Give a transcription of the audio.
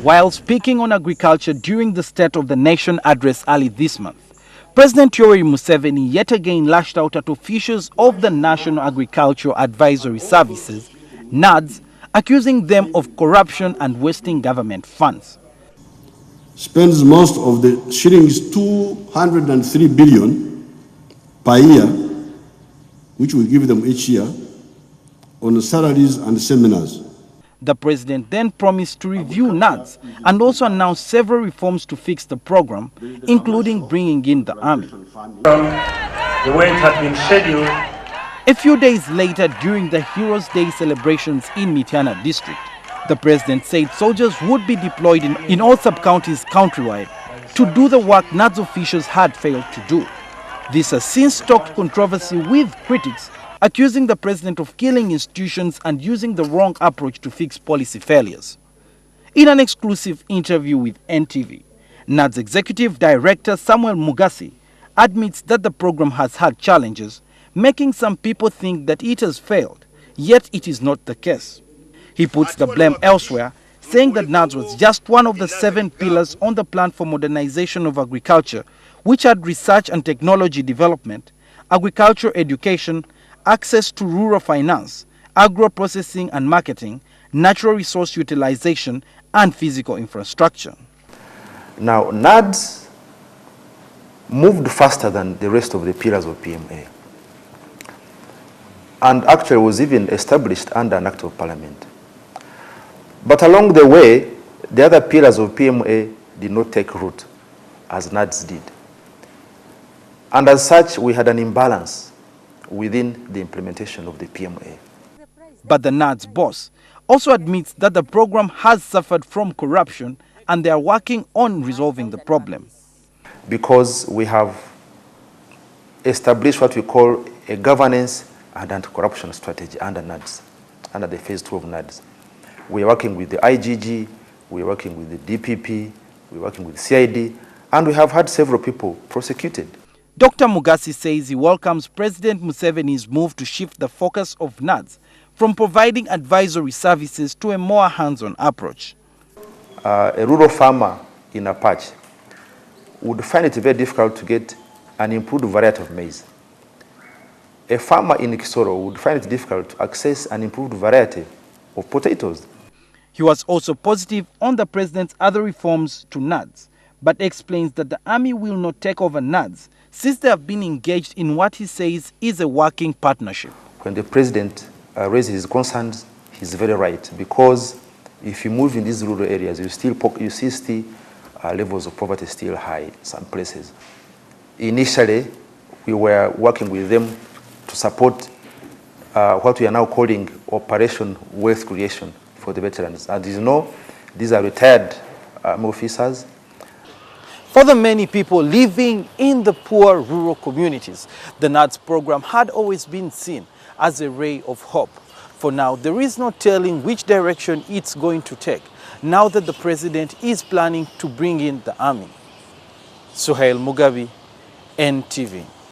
While speaking on agriculture during the State of the Nation address early this month, President Yoweri Museveni yet again lashed out at officials of the National Agricultural Advisory Services, NAADS, accusing them of corruption and wasting government funds. Spends most of the shillings 203 billion per year, which we give them each year, on salaries and seminars. The president then promised to review NAADS and also announced several reforms to fix the program, including bringing in the army. The way it had been scheduled. A few days later, during the Heroes' Day celebrations in Mityana district, the president said soldiers would be deployed in all sub-counties countrywide to do the work NAADS officials had failed to do. This has since stoked controversy with critics accusing the president of killing institutions and using the wrong approach to fix policy failures. In an exclusive interview with NTV, NAADS Executive Director Suhail Mugabi admits that the program has had challenges, making some people think that it has failed, yet it is not the case. He puts the blame elsewhere, saying that NAADS was just one of the 7 pillars on the plan for modernization of agriculture, which had research and technology development, agricultural education, access to rural finance, agro-processing and marketing, natural resource utilization, and physical infrastructure. Now, NAADS moved faster than the rest of the pillars of PMA, and actually was even established under an act of parliament. But along the way, the other pillars of PMA did not take root, as NAADS did. And as such, we had an imbalance within the implementation of the PMA. But the NAADS boss also admits that the program has suffered from corruption and they are working on resolving the problem. Because we have established what we call a governance and anti-corruption strategy under NAADS, under the phase 2 of NAADS. We are working with the IGG, we are working with the DPP, we are working with CID, and we have had several people prosecuted. Dr. Magasi says he welcomes President Museveni's move to shift the focus of NAADS from providing advisory services to a more hands-on approach. A rural farmer in a patch would find it very difficult to get an improved variety of maize. A farmer in Kisoro would find it difficult to access an improved variety of potatoes. He was also positive on the president's other reforms to NAADS, but explains that the army will not take over NAADS since they have been engaged in what he says is a working partnership. When the president raises his concerns, he's very right, because if you move in these rural areas, you see still levels of poverty still high in some places. Initially, we were working with them to support what we are now calling Operation Wealth Creation for the veterans. And you know, these are retired officers. For the many people living in the poor rural communities, the NAADS program had always been seen as a ray of hope. For now, there is no telling which direction it's going to take, now that the president is planning to bring in the army. Suhail Mugabi, NTV.